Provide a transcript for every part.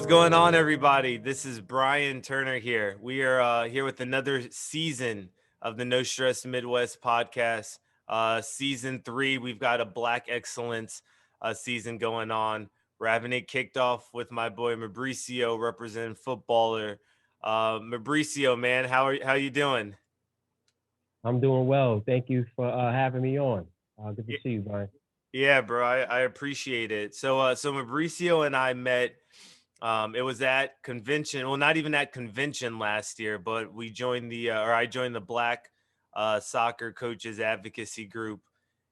What's going on, everybody? This is Brian Turner here. We are here with another season of the No Stress Midwest podcast. Season 3, we've got a Black Excellence season going on. We're having it kicked off with my boy Mabricio, representing footballer. Mabricio, man, how you doing? I'm doing well. Thank you for having me on. Good to see you, Brian. Yeah, bro, I appreciate it. So Mauricio and I met. It was at convention. Well, not even at convention last year, but we joined or I joined the Black Soccer Coaches Advocacy Group.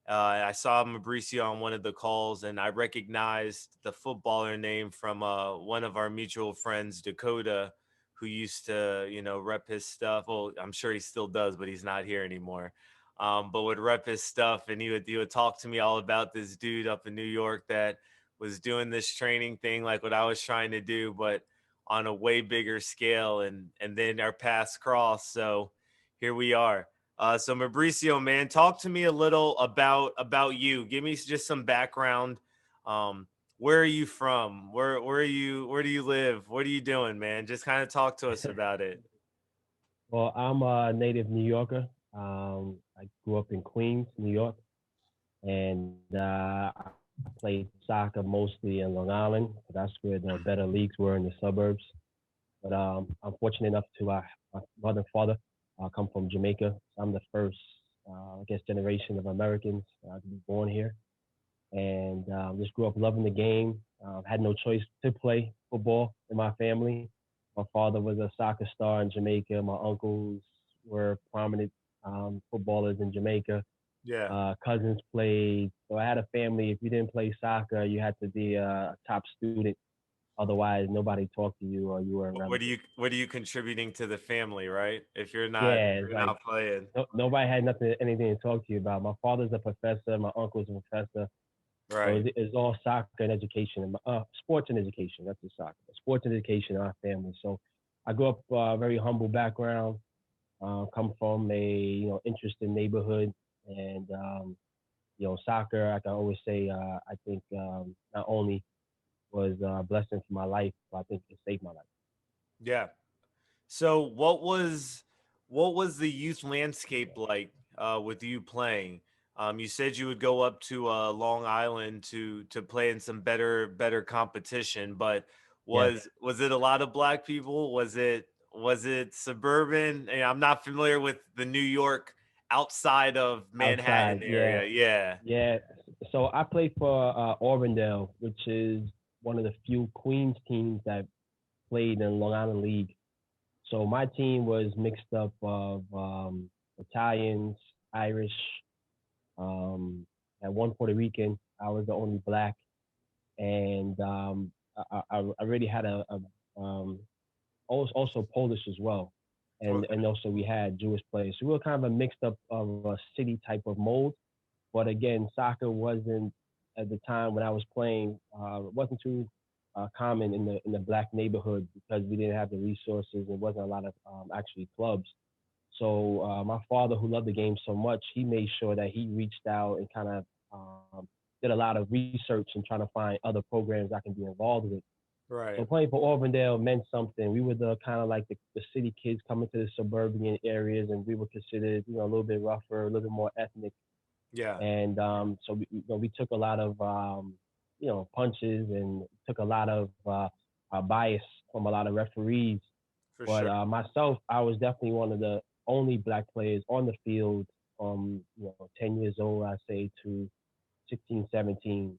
I saw Mauricio on one of the calls, and I recognized the footballer name from one of our mutual friends, Dakota, who used to, rep his stuff. Well, I'm sure he still does, but he's not here anymore, but would rep his stuff, and he would talk to me all about this dude up in New York that was doing this training thing like what I was trying to do, but on a way bigger scale, and then our paths crossed. So here we are. So Mabricio, man, talk to me a little about you. Give me just some background. Where are you from? Where are you? Where do you live? What are you doing, man? Just kind of talk to us about it. Well, I'm a native New Yorker. I grew up in Queens, New York, and I played soccer mostly in Long Island. That's where the better leagues were in the suburbs. But I'm fortunate enough to my mother and father come from Jamaica. So I'm the first, I guess, generation of Americans to be born here, and just grew up loving the game. Had no choice to play football in my family. My father was a soccer star in Jamaica. My uncles were prominent footballers in Jamaica. Yeah. Cousins played. So I had a family. If you didn't play soccer, you had to be a top student. Otherwise, nobody talked to you or you were irrelevant. What are you contributing to the family, right? If Yeah, it's you're like not playing. nobody had anything to talk to you about. My father's a professor. My uncle's a professor. So Right. it's all soccer and education, and sports and education. That's the soccer, sports and education in our family. So I grew up very humble background. Come from a interesting neighborhood, and soccer. I can always say I think not only was a blessing for my life, but I think it saved my life. Yeah. So what was the youth landscape like with you playing? You said you would go up to Long Island to play in some better competition, but Yes, was it a lot of black people? Was it suburban? I'm not familiar with the New York outside of outside. Manhattan Yeah, area. Yeah. yeah. So I played for Auburndale, which is one of the few Queens teams that played in Long Island League. So my team was mixed up of Italians, Irish, um, and one Puerto Rican. I was the only black, and I really had also Polish as well, Okay. and also we had Jewish players. So we were kind of a mixed up of a city type of mold. But again, soccer wasn't at the time when I was playing. Wasn't too common in the black neighborhood because we didn't have the resources. There wasn't a lot of actually clubs. So my father, who loved the game so much, he made sure that he reached out and kind of did a lot of research and trying to find other programs I can be involved with. So Right. playing for Auburndale meant something. We were the kind of like the city kids coming to the suburban areas, and we were considered, a little bit rougher, a little bit more ethnic. Yeah. And so we took a lot of punches and took a lot of bias from a lot of referees. For But sure. myself, I was definitely one of the only black players on the field from 10 years old, I say, to 16, 17,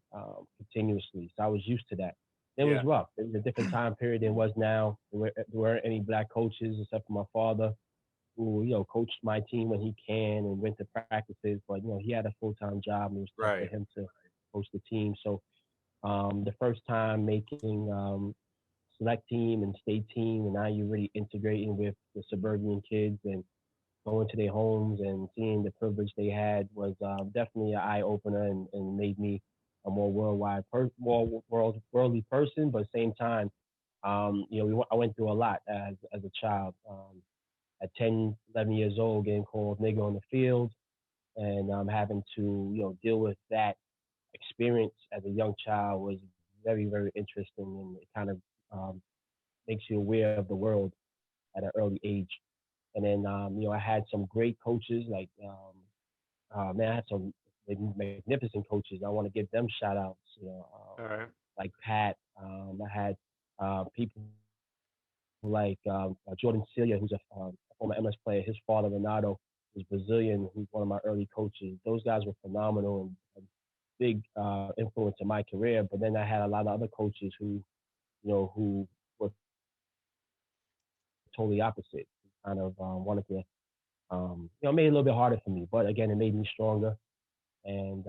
continuously. So I was used to that. It was Yeah. rough. It was a different time period than it was now. There weren't any black coaches except for my father, who coached my team when he can and went to practices. But he had a full time job, and it was tough for Right. him to coach the team. So the first time making select team and state team, and now you're really integrating with the suburban kids and going to their homes and seeing the privilege they had was definitely an eye opener and made me a more worldly person. But at the same time, I went through a lot as a child. At 10, 11 years old, getting called nigger on the field, and having to deal with that experience as a young child was very, very interesting, and it kind of makes you aware of the world at an early age. And then, I had some great coaches like, man, I had some magnificent coaches. I want to give them shout outs, All right. like Pat. I had people like Jordan Celia, who's a former MS player. His father, Renato, is Brazilian, who's one of my early coaches. Those guys were phenomenal and big influence in my career. But then I had a lot of other coaches who were totally opposite. Kind of wanted to, made it a little bit harder for me. But again, it made me stronger. And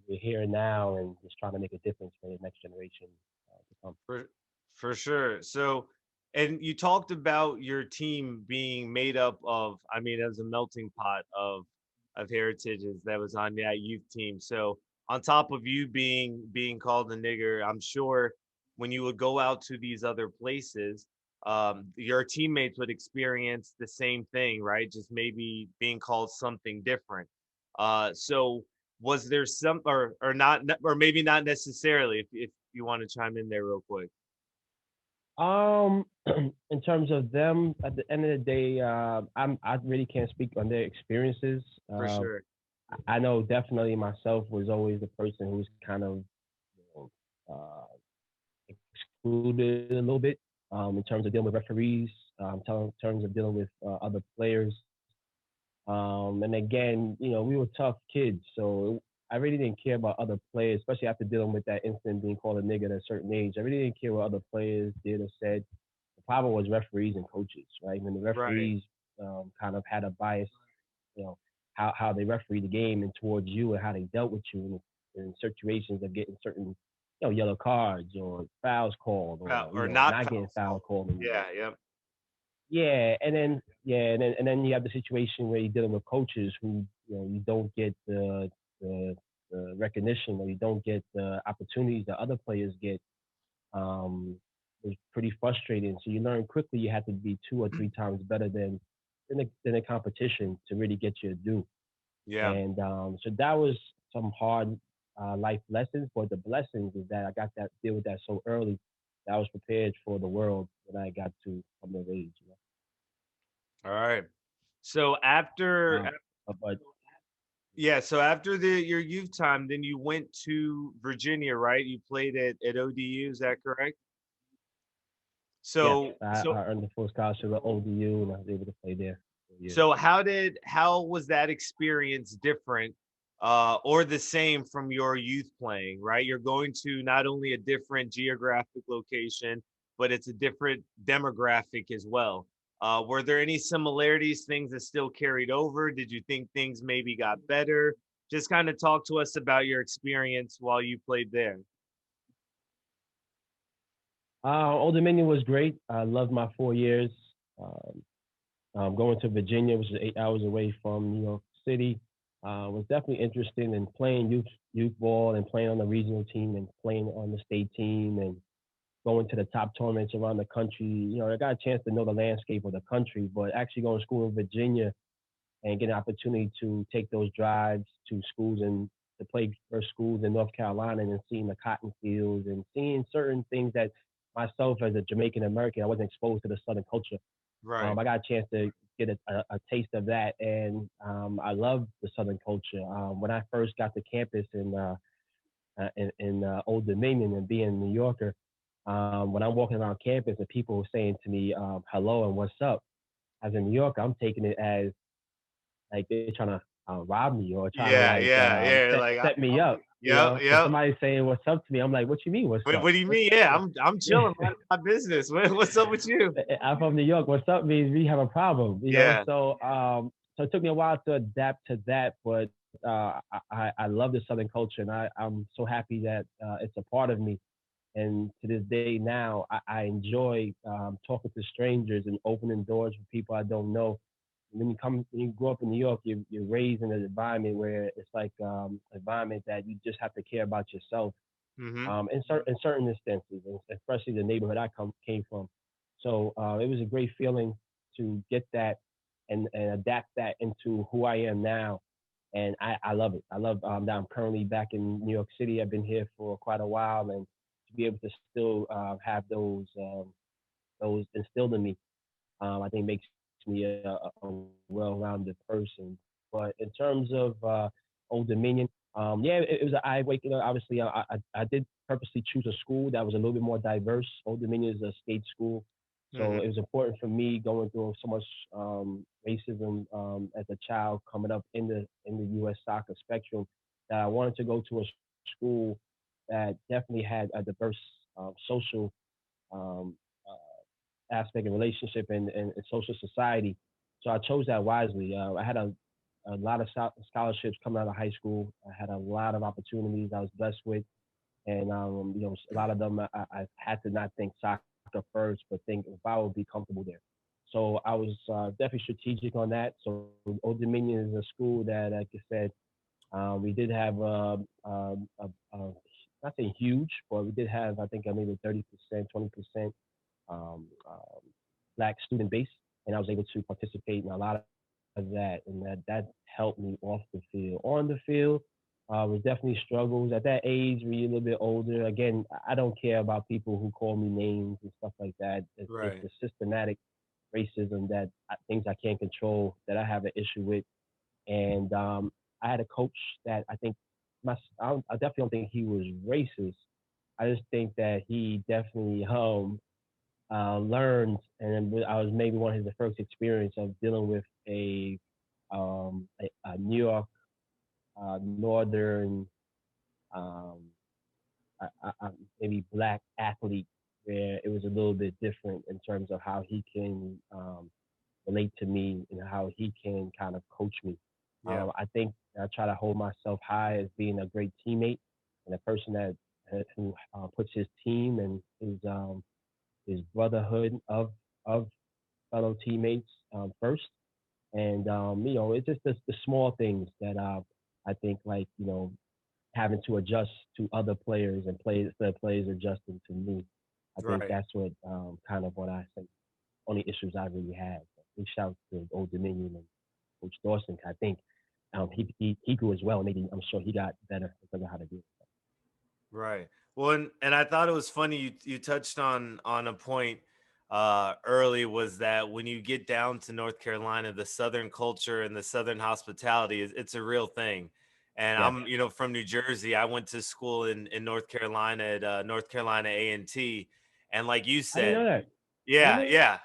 we're here now and just trying to make a difference for the next generation to come. For for sure. So, and you talked about your team being made up of, I mean, as a melting pot of heritages that was on that youth team. So, on top of you being called a nigger, I'm sure when you would go out to these other places, your teammates would experience the same thing, right? Just maybe being called something different. So was there some or not or maybe not necessarily if you want to chime in there real quick. Um, in terms of them, at the end of the day, I really can't speak on their experiences. For sure. I know definitely myself was always the person who was kind of you know, excluded a little bit in terms of dealing with referees, in terms of dealing with other players. And again, we were tough kids, so I really didn't care about other players, especially after dealing with that incident being called a nigga at a certain age. I really didn't care what other players did or said. The problem was referees and coaches, right? When the Right. referees kind of had a bias, you know, how they referee the game and towards you and how they dealt with you in situations of getting certain, yellow cards or fouls called or Or not not getting fouls foul called. called on you. Yeah, yep. And then you have the situation where you're dealing with coaches who you don't get the recognition or you don't get the opportunities that other players get. Um, it's pretty frustrating. So you learn quickly you have to be 2 or 3 times better than the competition to really get your due. Yeah. And so that was some hard life lessons. But the blessings is that I got that deal with that so early that I was prepared for the world when I got to come of age. All right. So after Um, but yeah, so after the your youth time, then you went to Virginia, right? You played at ODU, is that correct? yes, So so I earned the full scholarship at ODU and I was able to play there for a year. So how was that experience different or the same from your youth playing, right? You're going to not only a different geographic location, but it's a different demographic as well. Were there any similarities, things that still carried over? Did you think things maybe got better? Just kind of talk to us about your experience while you played there. Old Dominion was great. I loved my 4 years. Um, Going to Virginia, which is 8 hours away from New York City, was definitely interesting in playing youth ball and playing on the regional team and playing on the state team and going to the top tournaments around the country. I got a chance to know the landscape of the country, but actually going to school in Virginia and get an opportunity to take those drives to schools and to play for schools in North Carolina and seeing the cotton fields and seeing certain things that myself as a Jamaican American, I wasn't exposed to the Southern culture. Right. I got a chance to get a taste of that, and I love the Southern culture. When I first got to campus in Old Dominion and being a New Yorker, when I'm walking around campus and people are saying to me, "Hello" and "What's up," as a New Yorker, I'm taking it as like they're trying to rob me or trying to Yeah, like yeah, yeah. set Like, set me up. yep, So yep. somebody's saying what's up to me, I'm like, what you mean what's up? What do you mean? Yeah, I'm Yeah. chilling, minding my business. What's up with you? I'm from New York. What's up means we have a problem, Yeah. So it took me a while to adapt to that, but I love the Southern culture, and I'm so happy that it's a part of me. And to this day now, I enjoy talking to strangers and opening doors for people I don't know. When you grow up in New York, you're raised in an environment where it's like an environment that you just have to care about yourself. Hmm. In certain instances, and especially the neighborhood I came from. So it was a great feeling to get that and adapt that into who I am now. And I love it. I love that I'm currently back in New York City. I've been here for quite a while, and to be able to still have those instilled in me, I think makes me a well-rounded person. But in terms of Old Dominion, yeah, it was an eye waking. Obviously, I did purposely choose a school that was a little bit more diverse. Old Dominion is a state school, so Hmm. it was important for me going through so much racism as a child coming up in the U.S. soccer spectrum that I wanted to go to a school that definitely had a diverse social um, aspect and relationship and social society. So I chose that wisely. I had a lot of scholarships coming out of high school. I had a lot of opportunities I was blessed with. And, a lot of them I had to not think soccer first, but think if I would be comfortable there. So I was definitely strategic on that. So Old Dominion is a school that, like I said, we did have not saying huge, but we did have I think maybe 30%, 20% black student base, and I was able to participate in a lot of that, and that helped me off the field. On the field, was definitely struggles at that age. When you're a little bit older, again, I don't care about people who call me names and stuff like that. It's Right. the systematic racism that things I can't control that I have an issue with. And I had a coach that I think I definitely don't think he was racist. I just think that he definitely learned, and I was maybe one of his first experience of dealing with a New York Northern um, maybe black athlete, where it was a little bit different in terms of how he can relate to me and how he can kind of coach me. Yeah. I think I try to hold myself high as being a great teammate and a person that who puts his team and his brotherhood of fellow teammates first. And it's just the small things that I think like having to adjust to other players and the players adjusting to me. I think Right. that's what kind of what I think only issues I really had. Big shout to Old Dominion and Coach Dawson. I think he grew as well. Maybe I'm sure he got better because of how to do it. Right. Well, and I thought it was funny you touched on a point early, was that when you get down to North Carolina, the Southern culture and the Southern hospitality it's a real thing. And Yes, I'm, from New Jersey. I went to school in North Carolina at North Carolina A&T, and like you I didn't said, know that. I didn't yeah, know yeah.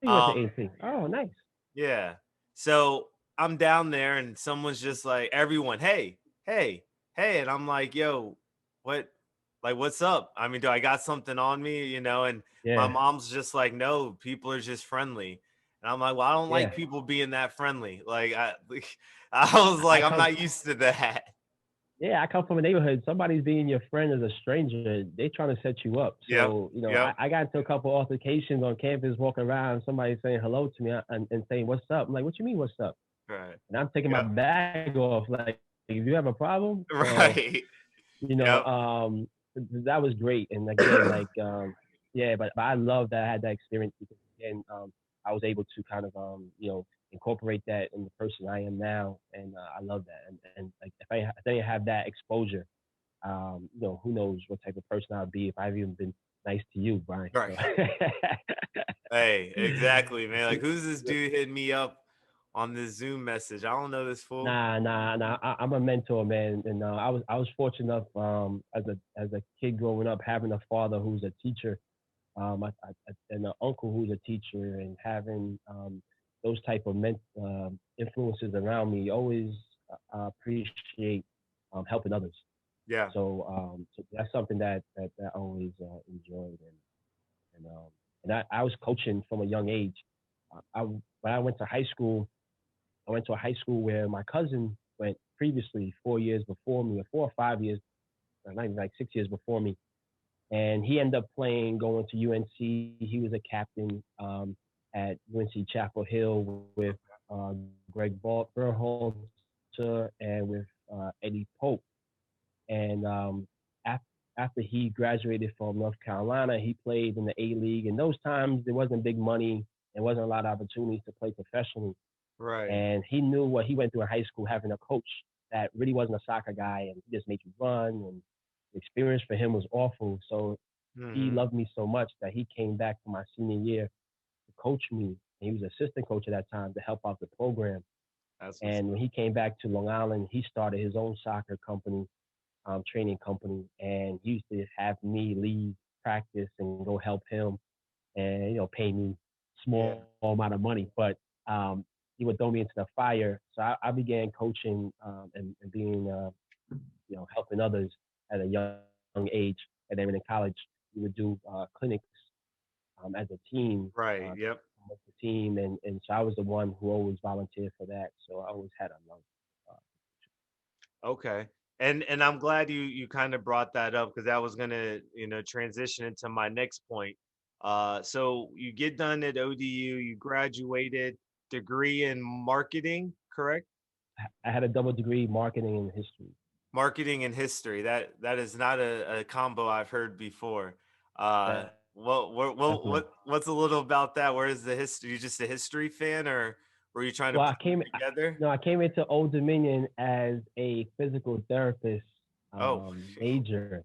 you went to Um, AC. Oh, nice. yeah. So I'm down there and someone's just like, everyone, hey, hey, hey. And I'm like, yo, what, like, what's up? I mean, do I got something on me, And my Yeah, mom's just like, no, people are just friendly. And I'm like, well, I don't like yeah. people being that friendly. I was I like, I'm come. not used to that. Yeah, I come from a neighborhood. Somebody's being your friend as a stranger. They trying to set you up. Yep. So Yep. I got into a couple altercations on campus, walking around. Somebody saying hello to me and saying what's up. I'm like, what you mean what's up? Right. And I'm taking my Yep. bag off. Like, if you have a problem, so Right. Yep. that was great. And again, like, yeah, but I love that I had that experience because again, I was able to kind of, incorporate that in the person I am now, and I love that. And like, if I didn't have that exposure, who knows what type of person I'd be if I've even been nice to you, Brian. Right. So, Hey, exactly, man. Like, who's this dude hitting me up on this Zoom message? I don't know this fool. nah. I'm a mentor, man, and I was fortunate enough as a kid growing up having a father who's a teacher, and an uncle who's a teacher, and having those type of influences around me. Always appreciate helping others. Yeah. So that's something that I always enjoyed, and I was coaching from a young age. When I went to high school, I went to a high school where my cousin went previously 4 years before me, or 4 or 5 years, or not even like 6 years before me, and he ended up playing, going to UNC. He was a captain at UNC Chapel Hill with Greg Berhalter and with Eddie Pope. And after he graduated from North Carolina, he played in the A League. And those times, there wasn't big money. There wasn't a lot of opportunities to play professionally. Right. And he knew what he went through in high school, having a coach that really wasn't a soccer guy and he just made you run. And the experience for him was awful. So he Hmm. loved me so much that he came back for my senior year to coach me. And he was assistant coach at that time to help out the program. That's what's And when he came back to Long Island, he started his own soccer company, training company, and he used to have me leave practice and go help him, and pay me yeah. small amount of money, but he would throw me into the fire. So I began coaching, and being helping others at a young age. And then in college, we would do clinics as a team, Right. Yep. with the team, and so I was the one who always volunteered for that. So I always had a love. Uh, Okay. And I'm glad you kind of brought that up because that was gonna, transition into my next point. So you get done at ODU, you graduated, degree in marketing, correct? I had a double degree, marketing and history. Marketing and history. That is not a combo I've heard before. Uh, That definitely. what's a little about that? Where is the history? You just a history fan, or were you trying to Well, put them together? no, I came into Old Dominion as a physical therapist Oh, major,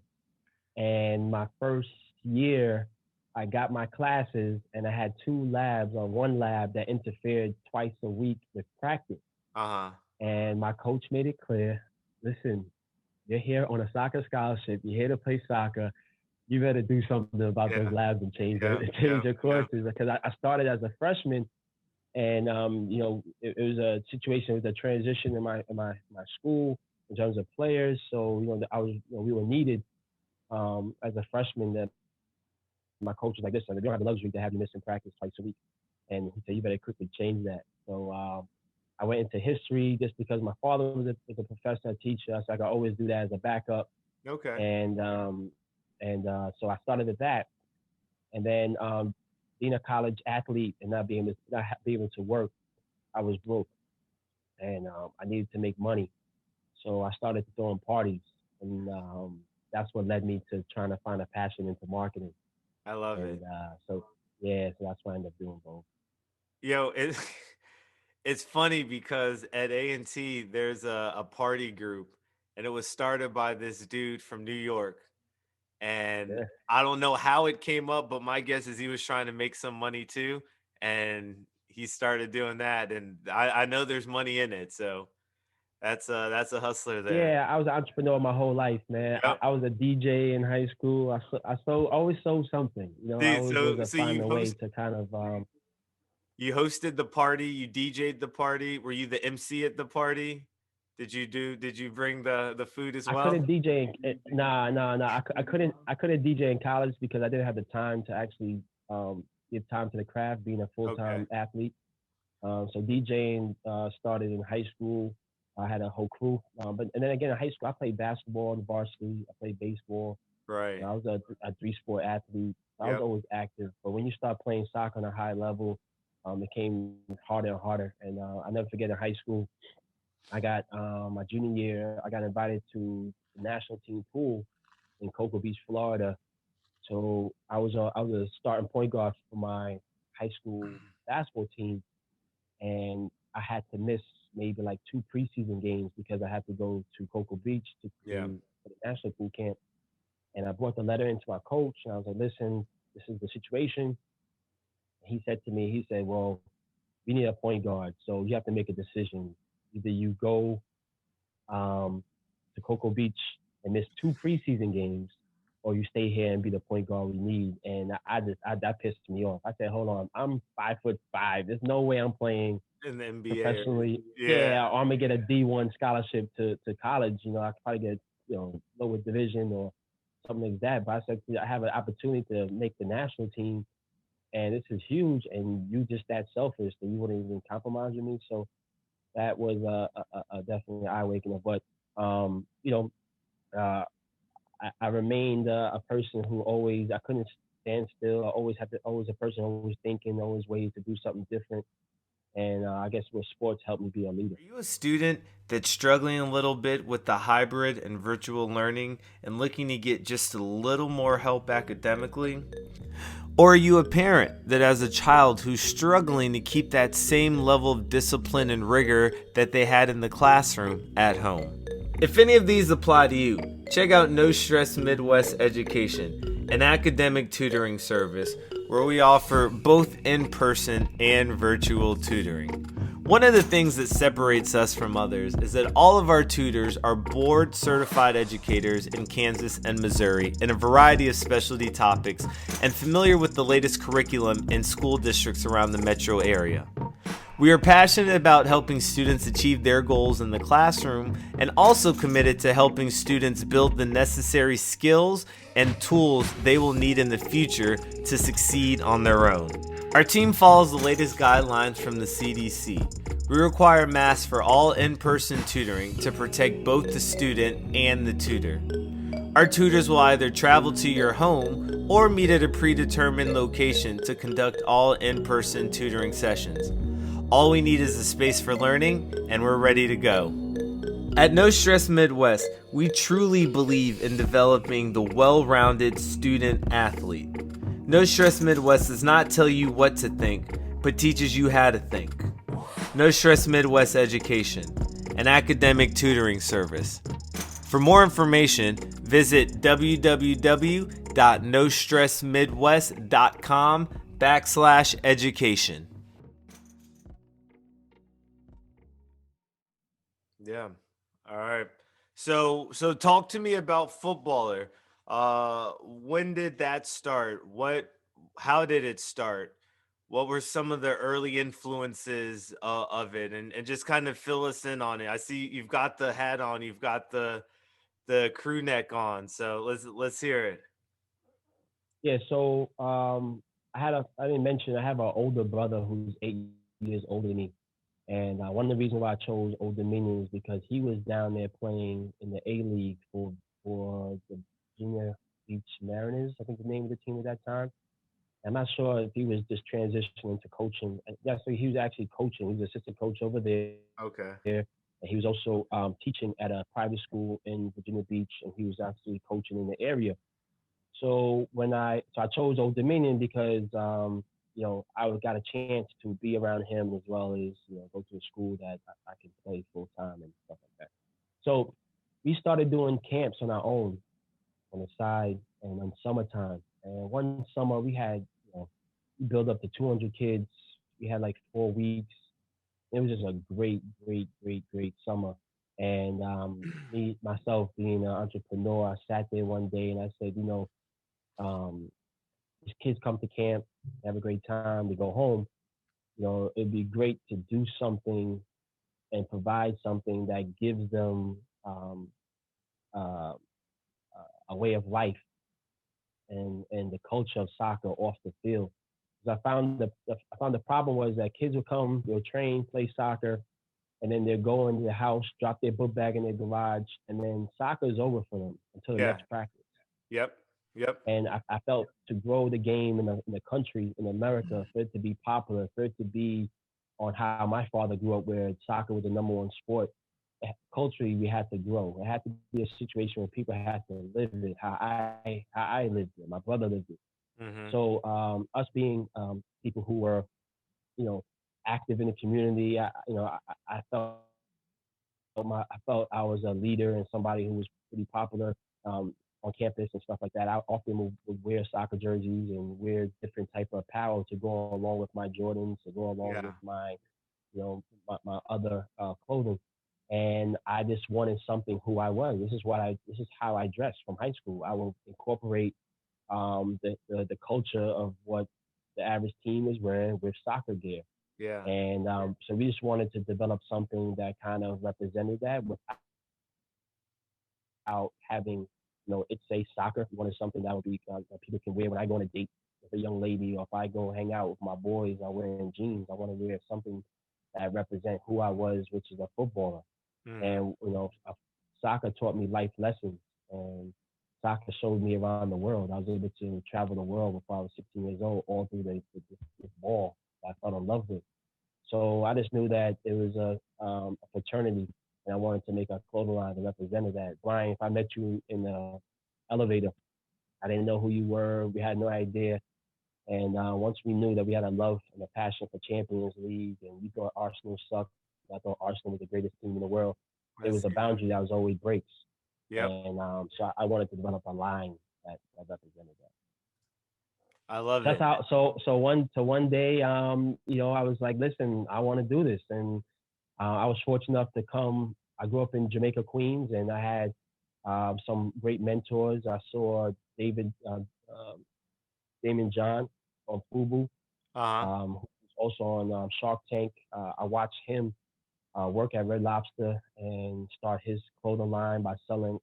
and my first year, I got my classes, and I had two labs, or one lab that interfered twice a week with practice. uh-huh. And my coach made it clear, listen, you're here on a soccer scholarship. You're here to play soccer. You better do something about those Yeah, labs and change yeah, yeah, change your yeah. courses. Because I started as a freshman, and it was a situation with a transition in my school in terms of players. So I was we were needed as a freshman. That my coach was like, listen, we don't have the luxury to have you missing practice twice a week, and he said you better quickly change that. So I went into history just because my father was a professor, a teacher, so I could always do that as a backup. Okay. And so I started at that, and then being a college athlete and not being able to work, I was broke, and I needed to make money. So I started throwing parties, and that's what led me to trying to find a passion into marketing. I love And it. so yeah, so that's what I ended up doing both. It it's funny because at A&T there's a party group, and it was started by this dude from New York. And Yeah, I don't know how it came up, but my guess is he was trying to make some money too, and he started doing that. And I know there's money in it, so that's a hustler there. yeah. I was an entrepreneur my whole life, man. Yep. I was a DJ in high school. I sold always sold something. I See, always was so so find a way to kind of you hosted the party, you DJ'd the party. Were you the MC at the party? Did you bring the food as I well? couldn't DJ. Nah. I couldn't DJ in college because I didn't have the time to actually give time to the craft, being a full Okay. time athlete. So DJing started in high school. I had a whole crew, but and then again in high school I played basketball in the varsity. I played baseball. Right. I was a three-sport athlete. I was Yep. always active, but when you start playing soccer on a high level, it came harder and harder. And I never forget in high school, I got my junior year, I got invited to the national team pool in Cocoa Beach, Florida. So I was a starting point guard for my high school basketball team, and I had to miss maybe like two preseason games because I had to go to Cocoa Beach Yeah. to for the national pool camp. And I brought the letter into my coach, and I was like, "Listen, this is the situation." He said to me, he said, "Well, we need a point guard, so you have to make a decision. Either you go to Cocoa Beach and miss two preseason games, or you stay here and be the point guard we need." And that pissed me off. I said, "Hold on, I'm 5'5". There's no way I'm playing In the NBA. professionally. Yeah. Yeah, or I'm gonna get a D1 scholarship to college. I could probably get lower division or something like that. But I said I have an opportunity to make the national team, and this is huge. And you just that selfish that you wouldn't even compromise with me. So that was definitely eye awakening. But uh, I remained a person who always I couldn't stand still. I always had to always a person always thinking, always ways to do something different. And I guess with sports helped me be a leader. Are you a student that's struggling a little bit with the hybrid and virtual learning and looking to get just a little more help academically? Or are you a parent that has a child who's struggling to keep that same level of discipline and rigor that they had in the classroom at home? If any of these apply to you, check out No Stress Midwest Education. an academic tutoring service where we offer both in person and virtual tutoring. One of the things that separates us from others is that all of our tutors are board certified educators in Kansas and Missouri in a variety of specialty topics and familiar with the latest curriculum in school districts around the metro area. We are passionate about helping students achieve their goals in the classroom and also committed to helping students build the necessary skills and tools they will need in the future to succeed on their own. Our team follows the latest guidelines from the CDC. We require masks for all in-person tutoring to protect both the student and the tutor. Our tutors will either travel to your home or meet at a predetermined location to conduct all in-person tutoring sessions. All we need is a space for learning, and we're ready to go. At No Stress Midwest, we truly believe in developing the well-rounded student athlete. No Stress Midwest does not tell you what to think, but teaches you how to think. No Stress Midwest Education, an academic tutoring service. For more information, visit www.nostressmidwest.com/education. Yeah. All right. So talk to me about footballer. When did that start? How did it start? What were some of the early influences of it? And just kind of fill us in on it. I see you've got the hat on, you've got the crew neck on. So let's hear it. Yeah, so I didn't mention I have an older brother who's 8 years older than me. And one of the reasons why I chose Old Dominion is because he was down there playing in the A League for the Virginia Beach Mariners, I think the name of the team at that time. I'm not sure if he was just transitioning to coaching. Yeah, so he was actually coaching. He was assistant coach over there. Okay. And he was also teaching at a private school in Virginia Beach, and he was actually coaching in the area. So I chose Old Dominion because I got a chance to be around him as well as go to a school that I can play full time and stuff like that. So we started doing camps on our own on the side and on summertime. And one summer we built up to 200 kids. We had like 4 weeks. It was just a great, great, great, great summer. And me myself being an entrepreneur, I sat there one day and I said, um, these kids come to camp, have a great time, they go home. It'd be great to do something and provide something that gives them uh, a way of life and the culture of soccer off the field. Because I found the problem was that kids would come, they'll train, play soccer, and then they'll go into the house, drop their book bag in their garage, and then soccer is over for them until the Yeah. next practice. Yep. Yep. And I felt to grow the game in the country, in America, for it to be popular, for it to be on how my father grew up, where soccer was the number one sport, culturally we had to grow. It had to be a situation where people had to live it how I lived it, my brother lived it. Mm-hmm. So us being people who were you know active in the community, I felt I felt I was a leader and somebody who was pretty popular on campus and stuff like that. I often would wear soccer jerseys and wear different type of apparel to go along with my Jordans, to go along Yeah. with my other clothing. And I just wanted something who I was. This is how I dressed from high school. I will incorporate the culture of what the average team is wearing with soccer gear. Yeah. And so we just wanted to develop something that kind of represented that without having, it say soccer. We wanted something that would be that people can wear when I go on a date with a young lady, or if I go hang out with my boys, I'm wearing jeans. I want to wear something that represent who I was, which is a footballer. Mm-hmm. And soccer taught me life lessons, and soccer showed me around the world. I was able to travel the world before I was 16 years old, all through this ball that I fell in love with. So I just knew that it was a fraternity, and I wanted to make a clothing line that represented that. Brian, if I met you in the elevator, I didn't know who you were. We had no idea. And once we knew that we had a love and a passion for Champions League, and we thought Arsenal sucked, I thought Arsenal was the greatest team in the world. I There was a see that. boundary that was always breaks, Yep. and so I wanted to develop a line that represented that. I love That's it. how. One day, I was like, listen, I want to do this, and I was fortunate enough to come. I grew up in Jamaica, Queens, and I had some great mentors. I saw Damon John on Fubu, Uh-huh. who was also on Shark Tank. I watched him work at Red Lobster and start his clothing line by selling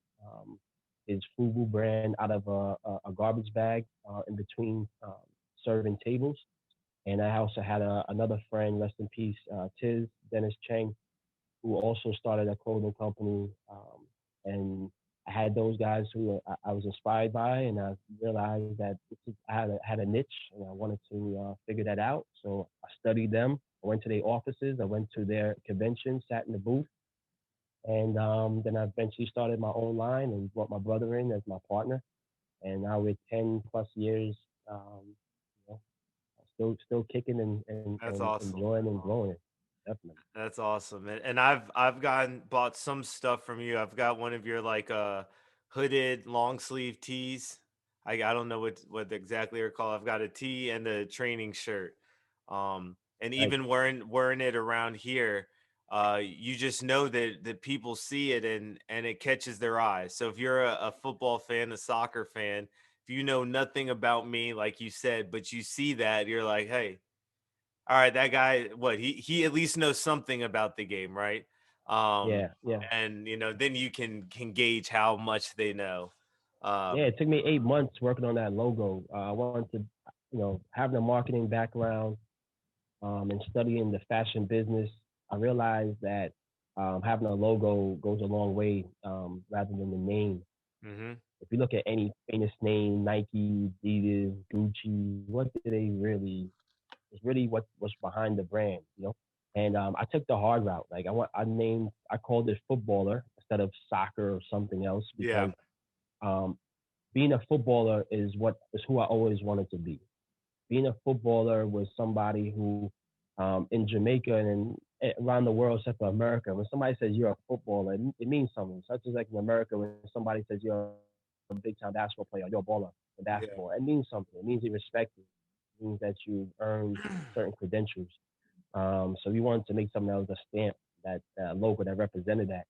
his Fubu brand out of a garbage bag in between serving tables. And I also had another friend, rest in peace, Dennis Chang, who also started a clothing company. And I had those guys who I was inspired by, and I realized that I had a niche, and I wanted to figure that out. So I studied them. I went to their offices. I went to their convention, sat in the booth, and then I eventually started my own line and brought my brother in as my partner. And now we're 10 plus years, you know, still kicking That's and awesome. enjoying and growing. Definitely. That's awesome. And I've gotten bought some stuff from you. I've got one of your like hooded long sleeve tees. I don't know what exactly they're called. I've got a tee and a training shirt. And Like, even wearing it around here, you just know that people see it and it catches their eyes. So if you're a football fan, a soccer fan, if you know nothing about me, like you said, but you see that, you're like, hey, all right, that guy, what he at least knows something about the game, right? Um, yeah, yeah. and then you can gauge how much they know. Yeah, Um, it took me 8 months working on that logo. I wanted to, having a marketing background and studying the fashion business. I realized that having a logo goes a long way rather than the name. hmm If you look at any famous name, Nike, Adidas, Gucci, what do they really? It's really what's behind the brand, you know. And I took the hard route. Like I called it footballer instead of soccer or something else yeah, because um, being a footballer is who I always wanted to be. Being a footballer was somebody who, in Jamaica and around the world, except for America, when somebody says you're a footballer, it means something. Such as like in America, when somebody says you're a big time basketball player, you're a baller in basketball, it yeah. means something. It means you're respected. It means that you've earned certain credentials. So we wanted to make something that was a stamp, that logo that represented that.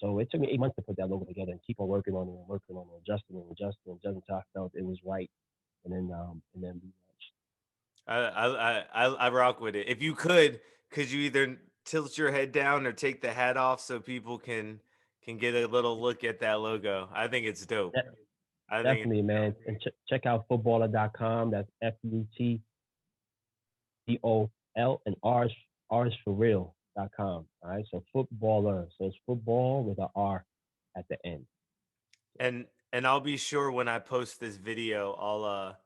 So it took me 8 months to put that logo together and keep on working on it and working on it, adjusting until I felt it was right. And then we launched. I rock with it. If you could you either tilt your head down or take the hat off so people can get a little look at that logo? I think it's dope. De- I think it's Definitely, dope. man. And check out footballer.com. That's FUTBOL and R is for real.com. All right. So footballer. So it's football with a R at the end. So And I'll be sure when I post this video, I'll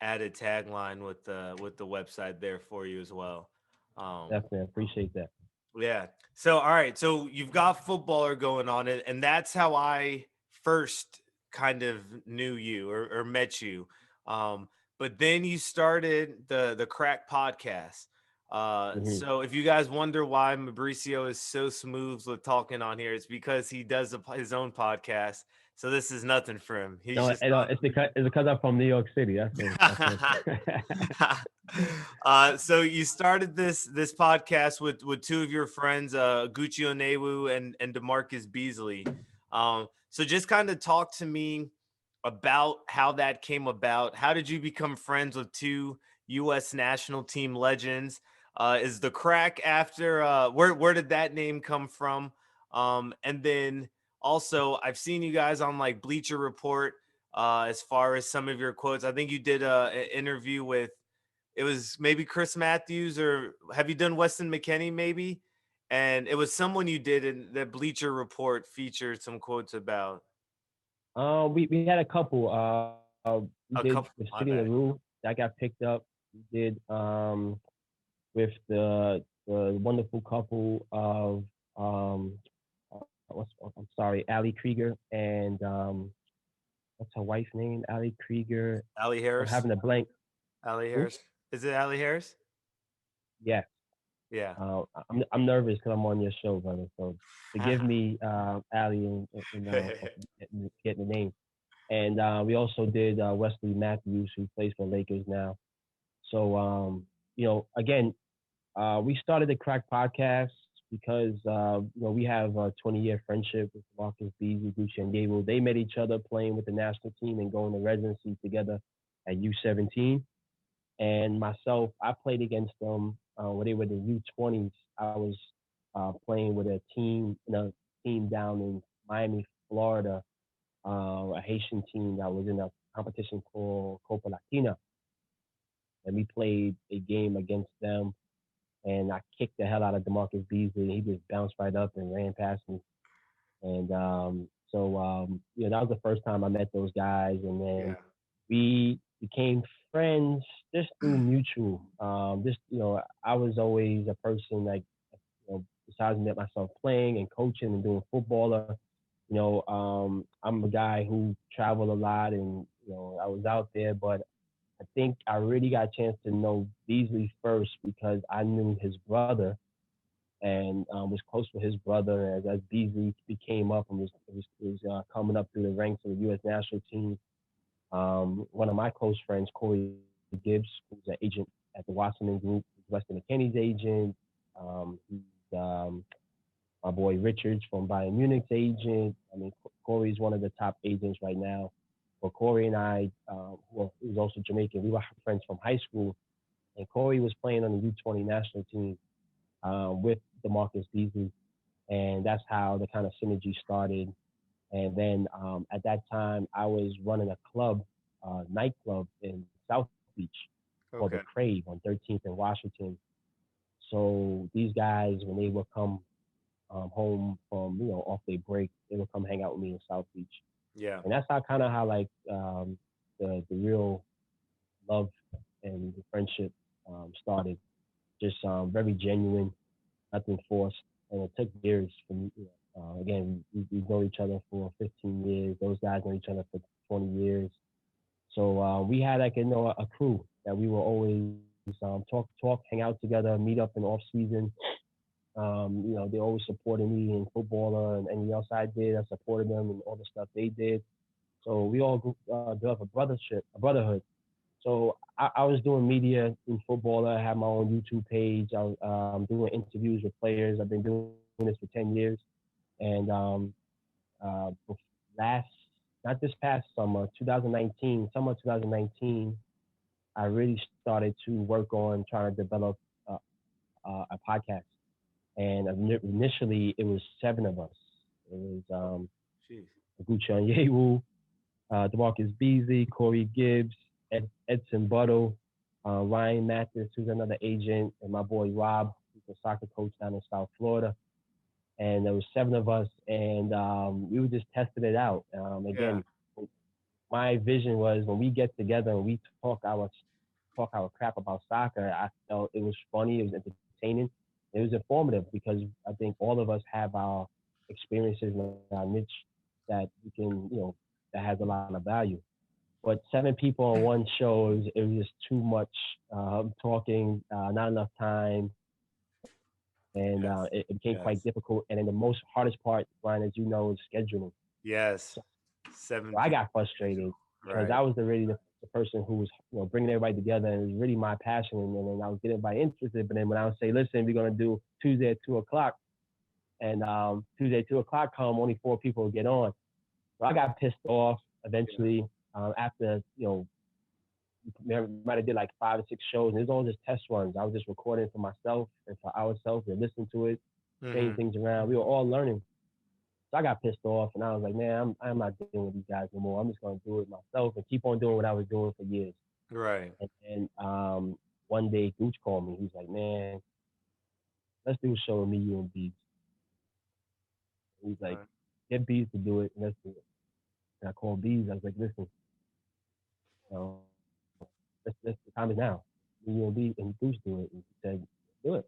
add a tagline with the website there for you as well. Um, definitely appreciate that. yeah. So all right. So you've got footballer going on it, and that's how I first kind of knew you or met you. Um, but then you started the crack podcast. Hmm. So if you guys wonder why Mabricio is so smooth with talking on here, it's because he does his own podcast. So this is nothing for him. He's No, just it's because I'm from New York City. That's what. So you started this podcast with two of your friends, Gucci Onewu and Demarcus Beasley. So just kind of talk to me about how that came about. How did you become friends with two U.S. national team legends? Is the crack after where did that name come from? And then also I've seen you guys on like Bleacher Report as far as some of your quotes. I think you did an interview with it was maybe Chris Matthews or have you done Weston McKennie maybe? And it was someone you did in the Bleacher Report featured some quotes about We had a couple. We did a the couple. City in the My Roof bad. that got picked up. We did with the wonderful couple of I'm sorry, Ali Krieger and what's her wife's name? Ali Krieger. Allie I'm Harris. having a blank. Allie Who? Harris. Is it Allie Harris? Yeah. Yeah. I'm nervous because I'm on your show, brother. So forgive me, Ali, and getting the name. And we also did Wesley Matthews, who plays for Lakers now. So, again, we started the Crack Podcast because we have a 20-year friendship with Marcus Beasley, Gucci, and Gable. They met each other playing with the national team and going to residency together at U17. And myself, I played against them when they were the U20s. I was playing with a team down in Miami, Florida, a Haitian team that was in a competition called Copa Latina, and we played a game against them. And I kicked the hell out of Demarcus Beasley. He just bounced right up and ran past me. And that was the first time I met those guys. And then Yeah. we became friends just through mutual. I was always a person like, besides me myself playing and coaching and doing footballer, I'm a guy who traveled a lot and, I was out there, but I think I really got a chance to know Beasley first because I knew his brother and was close with his brother as Beasley became up and was coming up through the ranks of the U.S. national team. One of my close friends, Corey Gibbs, who's an agent at the Wasserman Group, Weston McKinney's agent. He's my boy Richards from Bayern Munich's agent. I mean, Corey's one of the top agents right now. But Corey and I, who was also Jamaican, we were friends from high school. And Corey was playing on the U20 national team with DeMarcus Beasley. And that's how the kind of synergy started. And then at that time, I was running a club, nightclub in South Beach called the Okay. Crave on 13th and Washington. So these guys, when they would come home from off their break, they would come hang out with me in South Beach, Yeah. and that's how like the real love and the friendship started. Just very genuine, nothing forced, and it took years. From again, we know each other for 15 years. Those guys know each other for 20 years. So we had like a crew that we were always talk, hang out together, meet up in off season. They always supported me in football and anything else I did. I supported them and all the stuff they did. So we all developed a brotherhood. So I was doing media in football. I had my own YouTube page. I was doing interviews with players. I've been doing this for 10 years. And uh, last, not this past summer, 2019, summer 2019, I really started to work on trying to develop a podcast. And initially, it was seven of us. It was Oh, jeez. Gucci Yewu, DeMarcus Beasley, Corey Gibbs, Edson Buttle, Ryan Mathis, who's another agent, and my boy Rob, who's a soccer coach down in South Florida. And there was seven of us, and we were just testing it out. Yeah. Again, my vision was when we get together and we talk our crap about soccer. I felt it was funny, it was entertaining, it was informative because I think all of us have our experiences and our niche that we can, that has a lot of value. But seven people on one show, it was just too much talking, not enough time, and it became quite Yes. difficult. And then the Yes. most hardest part, Brian, as you know, is scheduling. So, Yes. so I Seven got people frustrated schedule. because I Right. was really the person who was bringing everybody together, and it was really my passion. And then I was getting everybody interested. But then when I would say, "Listen, we're gonna do Tuesday at 2 o'clock," and Tuesday at 2 o'clock come, only four people would get on. So I got pissed off Yeah. eventually. After might have did like 5 or 6 shows, and it was all just test runs. I was just recording for myself and for ourselves and listening to it, changing Mm-hmm. things around. We were all learning. So I got pissed off, and I was like, man, I'm not dealing with these guys no more. I'm just gonna do it myself and keep on doing what I was doing for years. Right. And one day, Gooch called me. He's like, man, let's do a show with me, you, and Beats. He's like, Right. get Beats to do it, and let's do it. And I called Beats. I was like, listen, the time is now. Me, you, and Gooch do it. And he said, do it.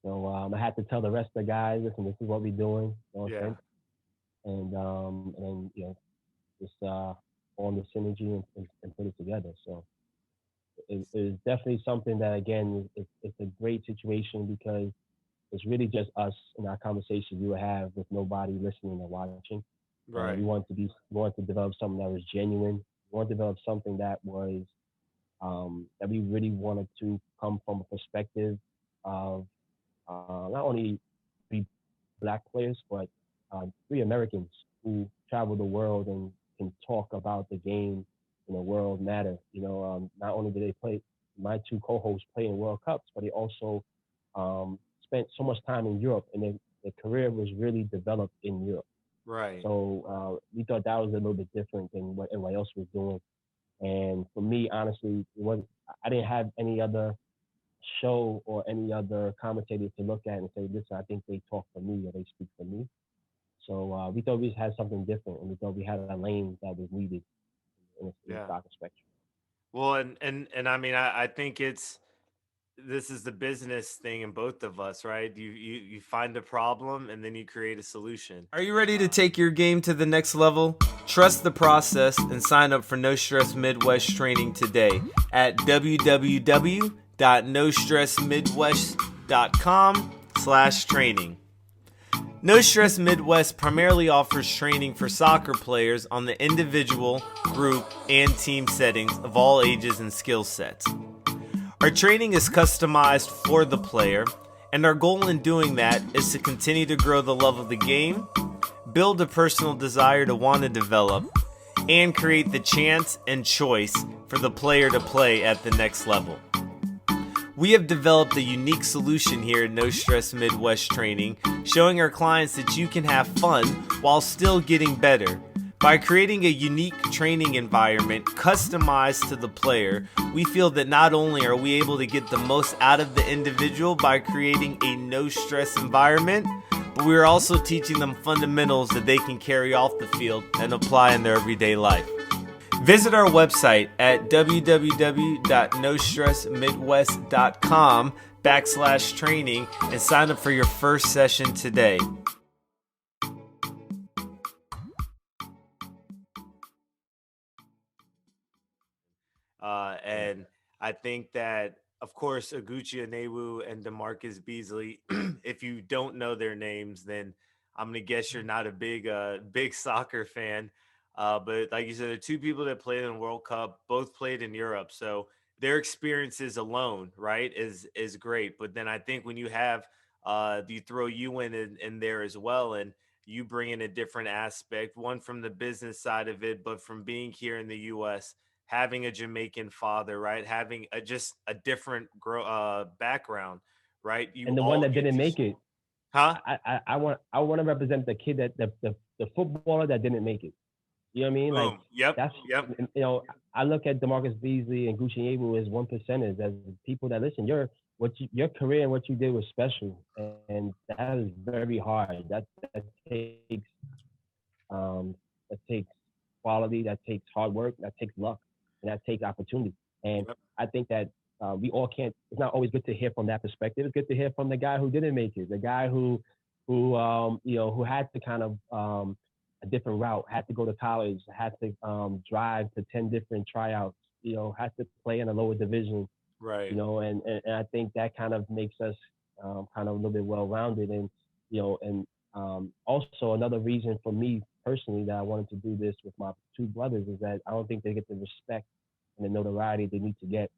So I had to tell the rest of the guys, listen, this is what we're doing. No Yeah. offense. And just form the synergy and put it together. So it's definitely something that again it's a great situation because it's really just us and our conversation you would have with nobody listening or watching. and Right. we wanted to develop something that was genuine. We wanted to develop something that was that we really wanted to come from a perspective of not only three black players, but three Americans who travel the world and can talk about the game in a world matter. Not only do they play, my two co-hosts play in World Cups, but they also spent so much time in Europe, and their career was really developed in Europe. Right. So we thought that was a little bit different than what everybody else was doing. And for me, honestly, I didn't have any other show or any other commentator to look at and say, listen, I think they talk for me or they speak for me. So we thought we had something different, and we thought we had a lane that was needed in the Yeah. soccer spectrum. Well, and I mean, I think it's this is the business thing in both of us, right? You find a problem and then you create a solution. Are you ready to take your game to the next level? Trust the process and sign up for No Stress Midwest training today at www.nostressmidwest.com/training. No Stress Midwest primarily offers training for soccer players on the individual, group, and team settings of all ages and skill sets. Our training is customized for the player, and our goal in doing that is to continue to grow the love of the game, build a personal desire to want to develop, and create the chance and choice for the player to play at the next level. We have developed a unique solution here at No Stress Midwest Training, showing our clients that you can have fun while still getting better. By creating a unique training environment customized to the player, we feel that not only are we able to get the most out of the individual by creating a no stress environment, but we are also teaching them fundamentals that they can carry off the field and apply in their everyday life. Visit our website at www.nostressmidwest.com/training and sign up for your first session today. And I think that, of course, Aguchi Anewu and DeMarcus Beasley, if you don't know their names, then I'm gonna guess you're not a big soccer fan. But like you said, the two people that played in the World Cup both played in Europe, so their experiences alone, right, is great. But then I think when you have you throw you in there as well, and you bring in a different aspect, one from the business side of it, but from being here in the U.S., having a Jamaican father, right? Having just a different background, right? You And the one all that get didn't to, make it, huh? I want to represent the kid that the footballer that didn't make it. You know what I mean? Like Boom. Yep. that's Yep. I look at Demarcus Beasley and Gucci Abu as one percenters, as people that listen. Your career and what you did was special, and that is very hard. Um, that takes quality, that takes hard work, that takes luck, and that takes opportunity. And Yep. I think that we all can't. It's not always good to hear from that perspective. It's good to hear from the guy who didn't make it, the guy who had to kind of a different route, had to go to college, had to drive to 10 different tryouts, had to play in a lower division, Right. and I think that kind of makes us kind of a little bit well rounded. And also another reason for me personally that I wanted to do this with my two brothers is that I don't think they get the respect and the notoriety they need to get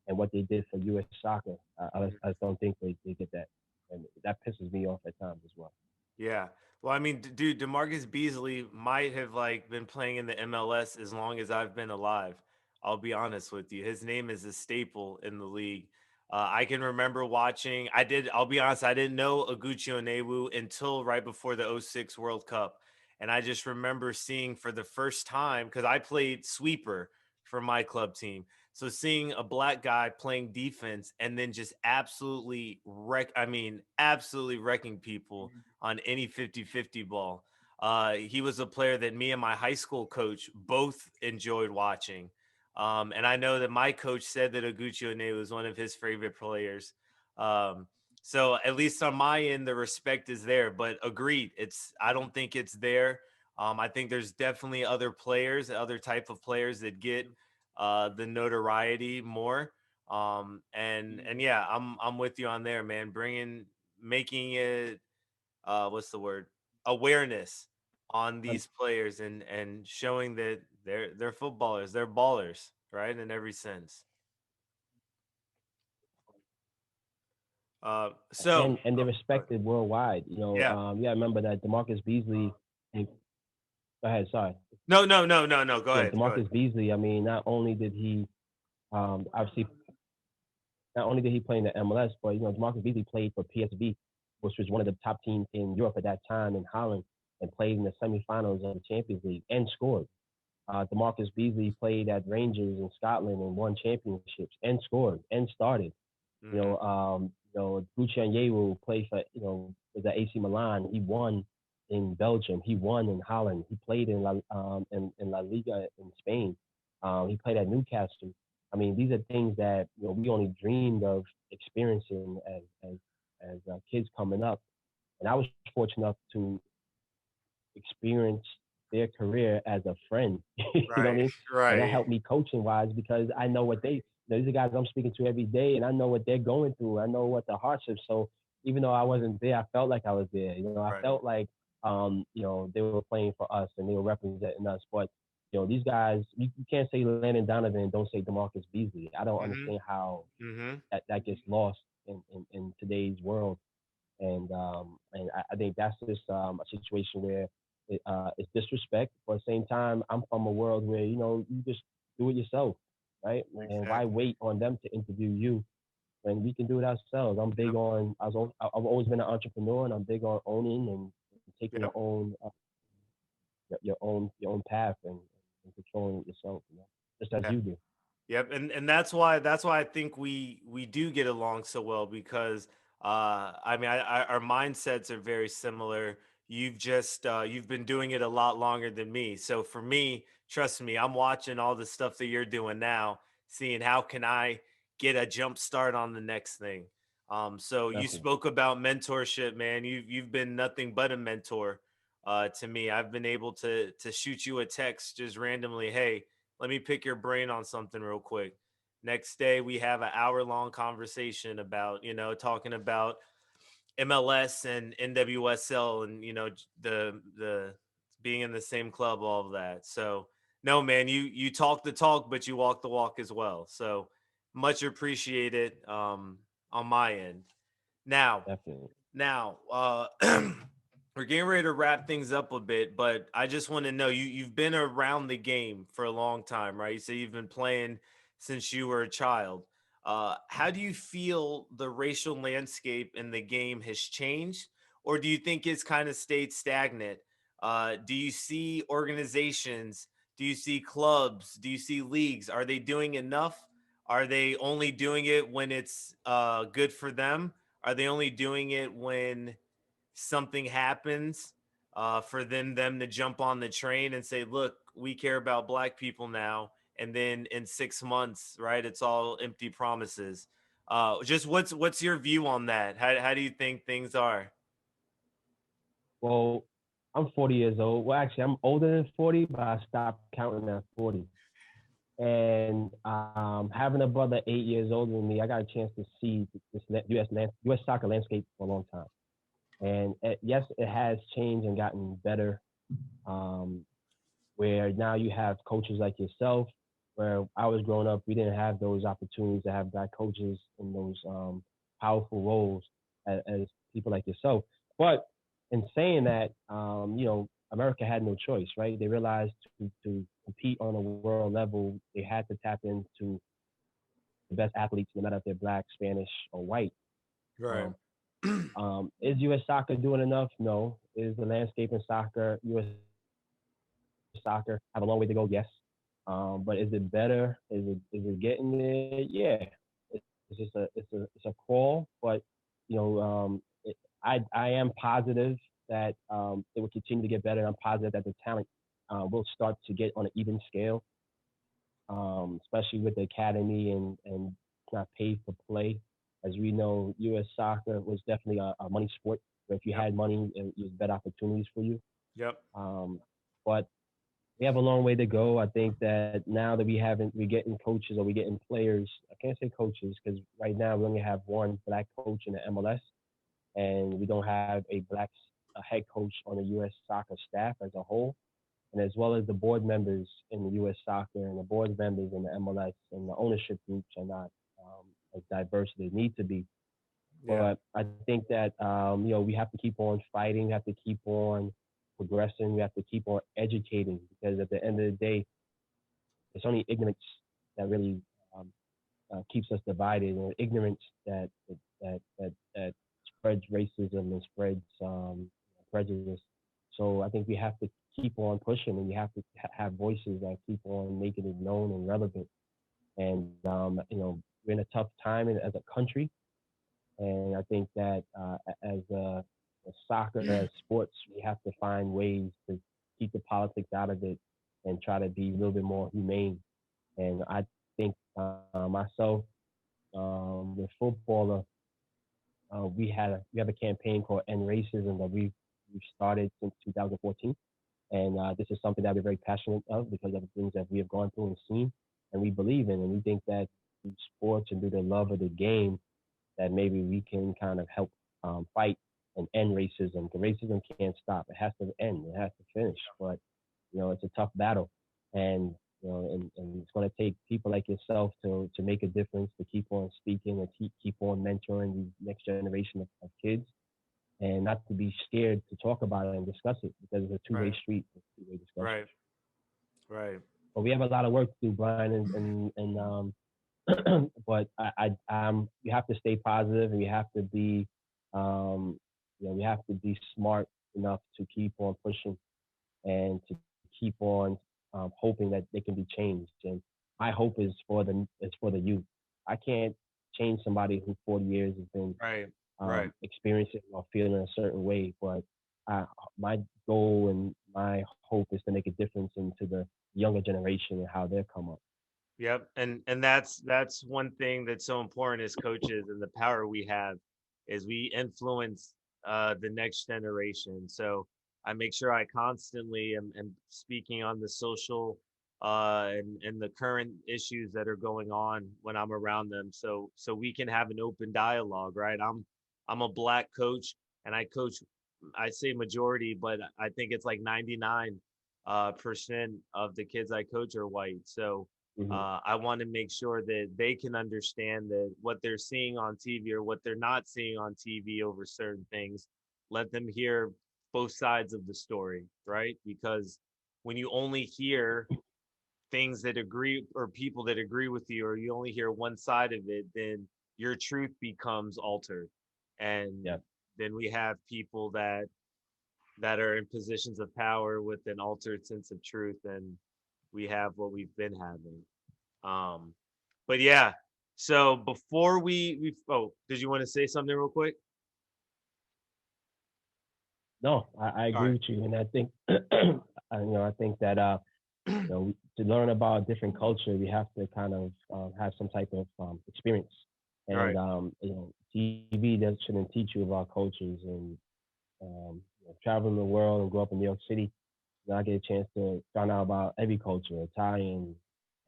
and what they did for U.S. soccer. I just don't think they get that, and that pisses me off at times as well. Yeah. Well, I mean, dude, Demarcus Beasley might have like been playing in the MLS as long as I've been alive. I'll be honest with you. His name is a staple in the league. I can remember watching. I did. I'll be honest. I didn't know Aguchi Onyewu until right before the '06 World Cup, and I just remember seeing for the first time because I played sweeper for my club team. So seeing a black guy playing defense and then just absolutely wreck. I mean, absolutely wrecking people on any 50-50 ball. He was a player that me and my high school coach both enjoyed watching. And I know that my coach said that Oguchi One was one of his favorite players. Um, so at least on my end, the respect is there. But agreed, I don't think it's there. I think there's definitely other players, other type of players that get the notoriety more. And yeah, I'm with you on there, man. Making it what's the word, awareness, on Um, these players and showing that they're footballers, they're ballers, right? In every sense. So and they're go ahead. respected worldwide. Yeah. Yeah, I remember that Demarcus Beasley. And go ahead, sorry. No, no, no, no, no. Go Yeah, ahead. Go ahead. Demarcus Beasley. I mean, not only did he obviously not only did he play in the MLS, but Demarcus Beasley played for PSV, which was one of the top teams in Europe at that time in Holland, and played in the semifinals of the Champions League and scored. Demarcus Beasley played at Rangers in Scotland and won championships and scored and started. Mm-hmm. Gucci Yewu played for, was at AC Milan. He won in Belgium. He won in Holland. He played in La Liga in Spain. He played at Newcastle. I mean, these are things that we only dreamed of experiencing as kids coming up. And I was fortunate enough to experience their career as a friend. You know what I Right. mean? And that Right. helped me coaching wise because I know what these are guys I'm speaking to every day, and I know what they're going through. I know what the hardships. So even though I wasn't there, I felt like I was there. I Right. felt like they were playing for us and they were representing us. But these guys, you can't say Landon Donovan and don't say Demarcus Beasley. I don't Mm-hmm. understand how Mm-hmm. that gets lost in today's world. And I think that's just a situation where it's disrespect. But at the same time, I'm from a world where you just do it yourself, right? And why Exactly. wait on them to interview you when we can do it ourselves? I'm big Yep. on. I've always been an entrepreneur, and I'm big on owning and taking Yep. your own path and controlling it yourself. Just as Yeah. you do. Yep, and that's why I think we do get along so well because I mean our mindsets are very similar. You've been doing it a lot longer than me. So for me, trust me, I'm watching all the stuff that you're doing now, seeing how can I get a jump start on the next thing. So you Definitely. spoke about mentorship, man. You've been nothing but a mentor to me. I've been able to shoot you a text just randomly, hey, let me pick your brain on something real quick. Next day, we have an hour long conversation about, talking about MLS and NWSL and, the being in the same club, all of that. So, no, man, you talk the talk, but you walk the walk as well. So, much appreciated on my end. Now, Definitely. now, we're getting ready to wrap things up a bit, but I just want to know you've been around the game for a long time, right? So you've been playing since you were a child. How do you feel the racial landscape in the game has changed, or do you think it's kind of stayed stagnant? Do you see organizations? Do you see clubs? Do you see leagues? Are they doing enough? Are they only doing it when it's good for them? Are they only doing it when something happens for them to jump on the train and say, "Look, we care about black people now," and then in 6 months, right, it's all empty promises. Just what's your view on that? How do you think things are? Well, I'm 40 years old. Well, actually, I'm older than 40, but I stopped counting at 40. And having a brother 8 years older than me, I got a chance to see this U.S. soccer landscape for a long time. And yes, it has changed and gotten better. Um, where now you have coaches like yourself. Where I was growing up, we didn't have those opportunities to have black coaches in those powerful roles as people like yourself. But in saying that, America had no choice, right? They realized to compete on a world level, they had to tap into the best athletes, no matter if they're black, Spanish, or white. Right. Um, is U.S. soccer doing enough? No. Is the landscape in soccer, U.S. soccer, have a long way to go? Yes. But is it better? Is it getting there? Yeah. It's just a crawl, but you know, I am positive that it will continue to get better. I'm positive that the talent will start to get on an even scale, especially with the academy and not paid for play. As we know, U.S. soccer was definitely a money sport. Where if you Yep. had money, it was better opportunities for you. Yep. Um, but we have a long way to go. I think that now that we're getting coaches or we're getting players. I can't say coaches because right now we only have one black coach in the MLS, and we don't have a black a head coach on the U.S. soccer staff as a whole, and as well as the board members in the U.S. soccer and the board members in the MLS and the ownership groups are not as diverse as they need to be. Yeah. But I think that we have to keep on fighting, we have to keep on progressing, we have to keep on educating because at the end of the day, it's only ignorance that really um, keeps us divided, and ignorance that spreads racism and spreads prejudice. So I think we have to keep on pushing, and we have to have voices that keep on making it known and relevant. And we're in a tough time as a country, and I think that as soccer, as sports, we have to find ways to keep the politics out of it and try to be a little bit more humane. And I think myself, with footballer, we have a campaign called End Racism that we've started since 2014, and this is something that we're very passionate of because of the things that we have gone through and seen, and we believe in, and we think that through sports and through the love of the game, that maybe we can kind of help fight and end racism. Because racism can't stop; it has to end, it has to finish. But it's a tough battle, and and it's going to take people like yourself to make a difference, to keep on speaking and keep on mentoring the next generation of kids, and not to be scared to talk about it and discuss it because it's a two-way Right. street, it's a two-way discussion. Right. Right. But we have a lot of work to do, Brian, and but we have to stay positive, and we have to be, we have to be smart enough to keep on pushing and to keep on hoping that they can be changed. And my hope is for the youth. I can't change somebody who 40 years has been Right. Right. experiencing or feeling a certain way, but my goal and my hope is to make a difference into the younger generation and how they come up. Yep. And that's one thing that's so important as coaches, and the power we have is we influence the next generation. So I make sure I constantly am speaking on the social and the current issues that are going on when I'm around them. So we can have an open dialogue, right? I'm a black coach, and I coach, I say majority, but I think it's like 99 percent of the kids I coach are white. So Hmm. I want to make sure that they can understand that what they're seeing on TV or what they're not seeing on TV over certain things, let them hear both sides of the story, right? Because when you only hear things that agree or people that agree with you, or you only hear one side of it, then your truth becomes altered. And Yeah. then we have people that are in positions of power with an altered sense of truth, and we have what we've been having. Um, but yeah, so before we oh, did you want to say something real quick? No, I All agree right. with you, and I think I think that to learn about a different culture, we have to kind of have some type of experience, All and right. TV that shouldn't teach you about cultures and traveling the world and grow up in New York City. I get a chance to find out about every culture: Italian,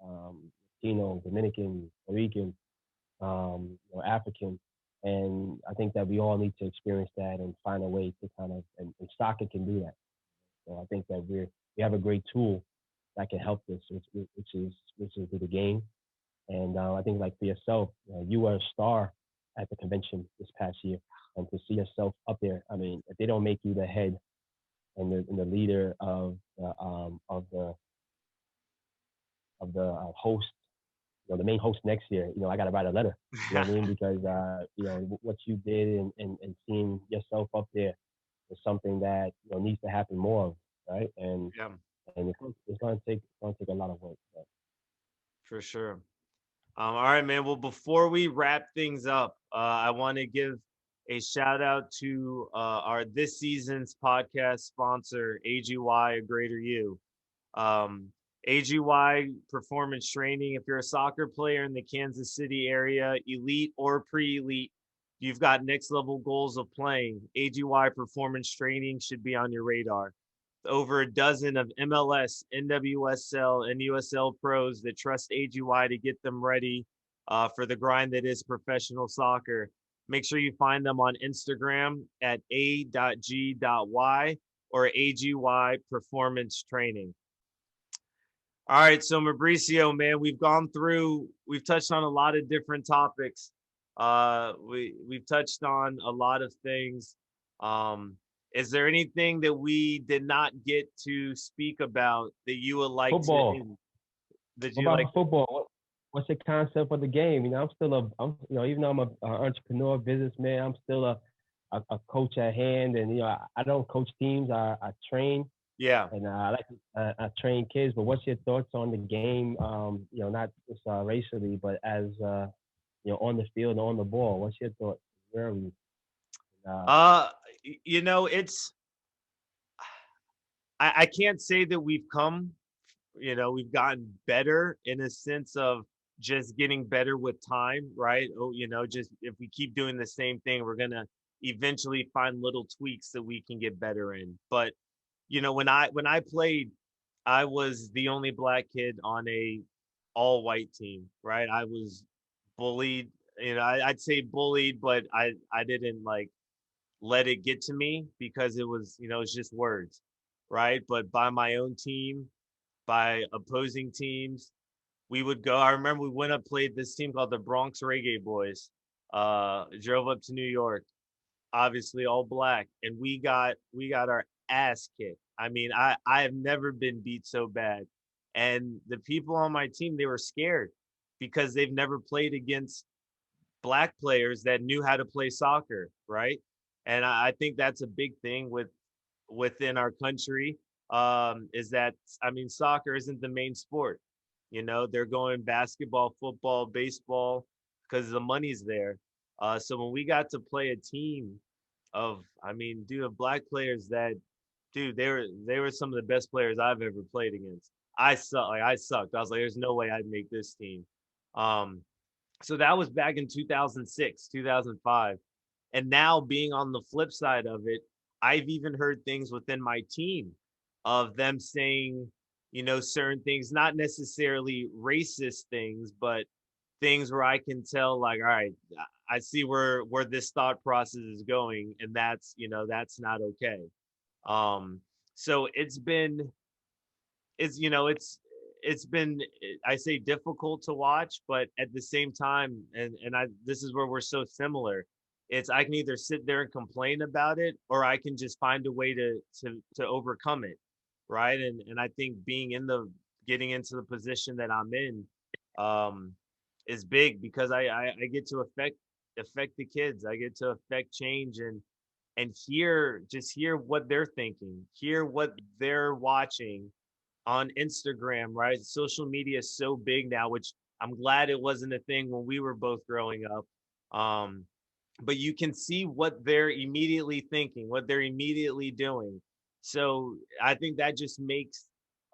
um, Latino, Dominican, Puerto Rican, African. And I think that we all need to experience that and find a way to kind of, and soccer can do that. So I think that we have a great tool that can help this, which is the game. And I think like for yourself, you were a star at the convention this past year, and to see yourself up there. I mean, if they don't make you the head and the leader of the host, the main host next year, I got to write a letter. You know what I mean? Because what you did and seeing yourself up there is something that needs to happen more of, right? Yeah, And it's going to take a lot of work. But. for sure. All right, man. Well, before we wrap things up, I want to give a shout out to our this season's podcast sponsor, AGY, A Greater You. Um, AGY Performance Training. If you're a soccer player in the Kansas City area, elite or pre-elite, you've got next level goals of playing. AGY Performance Training should be on your radar. Over a dozen of MLS, NWSL, and USL pros that trust AGY to get them ready for the grind that is professional soccer. Make sure you find them on Instagram at a.g.y or AGY Performance Training. All right, so Mabricio, man, we've touched on a lot of different topics. We've touched on a lot of things. Um, is there anything that we did not get to speak about that you would like to Football. that What you like about football? What's your concept of the game? Even though I'm a entrepreneur, businessman, I'm still a coach at hand, and I don't coach teams. I train, Yeah. and I train kids. But what's your thoughts on the game? Not just racially, but as on the field and on the ball. What's your thoughts? Where are we? Uh, Uh it's I can't say that we've gotten better in a sense of just getting better with time, right? Oh, just if we keep doing the same thing, we're gonna eventually find little tweaks that we can get better in. But when I played, I was the only black kid on a all white team, right? I was bullied, I'd say bullied, but I didn't like let it get to me because it's just words, right? But by my own team, by opposing teams, we would go. I remember we went up, played this team called the Bronx Reggae Boys. Drove up to New York, obviously all black, and we got our ass kicked. I mean, I have never been beat so bad. And the people on my team, they were scared because they've never played against black players that knew how to play soccer, right? And I think that's a big thing within our country, is that, I mean, soccer isn't the main sport. They're going basketball, football, baseball because the money's there. So when we got to play a team of, I mean, dude, of black players that, dude, they were some of the best players I've ever played against. I sucked. I was like, there's no way I'd make this team. Um, so that was back in 2006, 2005. And now being on the flip side of it, I've even heard things within my team of them saying, certain things, not necessarily racist things, but things where I can tell, like, all right, I see where this thought process is going, and that's not okay. Um, so it's been, I say, difficult to watch, but at the same time, and I this is where we're so similar. It's, I can either sit there and complain about it, or I can just find a way to overcome it, right? And I think getting into the position that I'm in, um is big because I get to affect the kids. I get to affect change, and hear what they're thinking, hear what they're watching on Instagram, right? Social media is so big now, which I'm glad it wasn't a thing when we were both growing up. Um, but you can see what they're immediately thinking, what they're immediately doing. So I think that just makes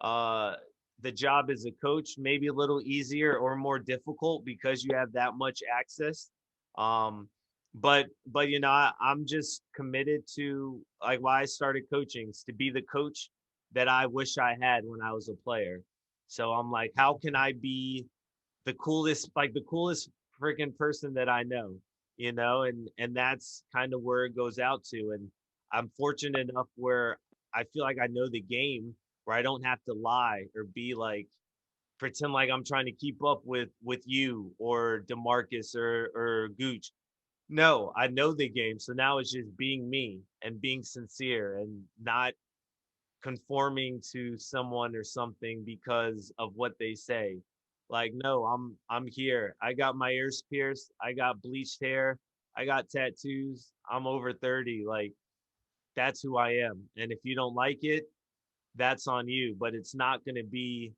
uh, the job as a coach maybe a little easier or more difficult because you have that much access. Um, but I'm just committed to, like, why I started coaching is to be the coach that I wish I had when I was a player. So I'm like, how can I be the coolest freaking person that I know, and that's kind of where it goes out to. And I'm fortunate enough where I feel like I know the game, where I don't have to lie or be like, pretend like I'm trying to keep up with you or DeMarcus or Gooch. No, I know the game. So now it's just being me and being sincere and not conforming to someone or something because of what they say. Like, no, I'm here. I got my ears pierced. I got bleached hair. I got tattoos. I'm over 30. Like, that's who I am. And if you don't like it, that's on you. But it's gonna be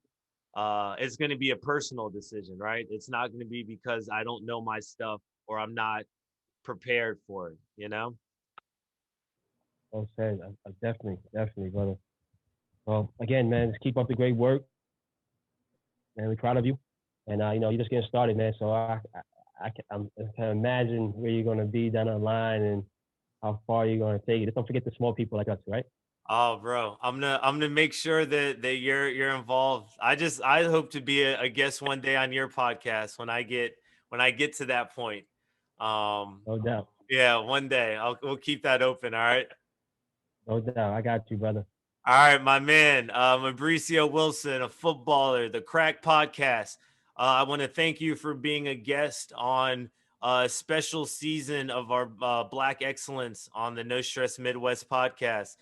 a personal decision, right? It's not gonna be because I don't know my stuff or I'm not prepared for it. I'm saying, definitely, brother. Well, again, man, just keep up the great work, and we're proud of you. And you're just getting started, man. So I can imagine where you're gonna be down the line and how far you're gonna take it. Just don't forget the small people like us, right? Oh, bro, I'm gonna make sure that you're involved. I hope to be a guest one day on your podcast when I get to that point. No doubt. Yeah, one day we'll keep that open. All right. No doubt. I got you, brother. All right, my man, Mabricio Wilson, a footballer, the Crack Podcast. I want to thank you for being a guest on a special season of our Black Excellence on the No Stress Midwest podcast.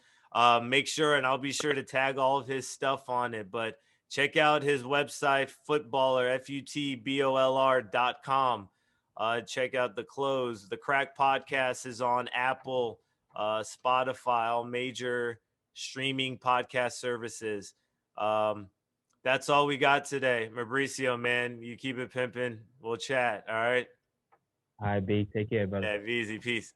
Make sure, and I'll be sure to tag all of his stuff on it, but check out his website, footballer, FUTBOLR.com. Check out the clothes. The Crack Podcast is on Apple, Spotify, all major streaming podcast services. Um, that's all we got today. Mabricio, man, you keep it pimping. We'll chat. All right. All right, B. Take care, brother. Yeah, easy. Peace.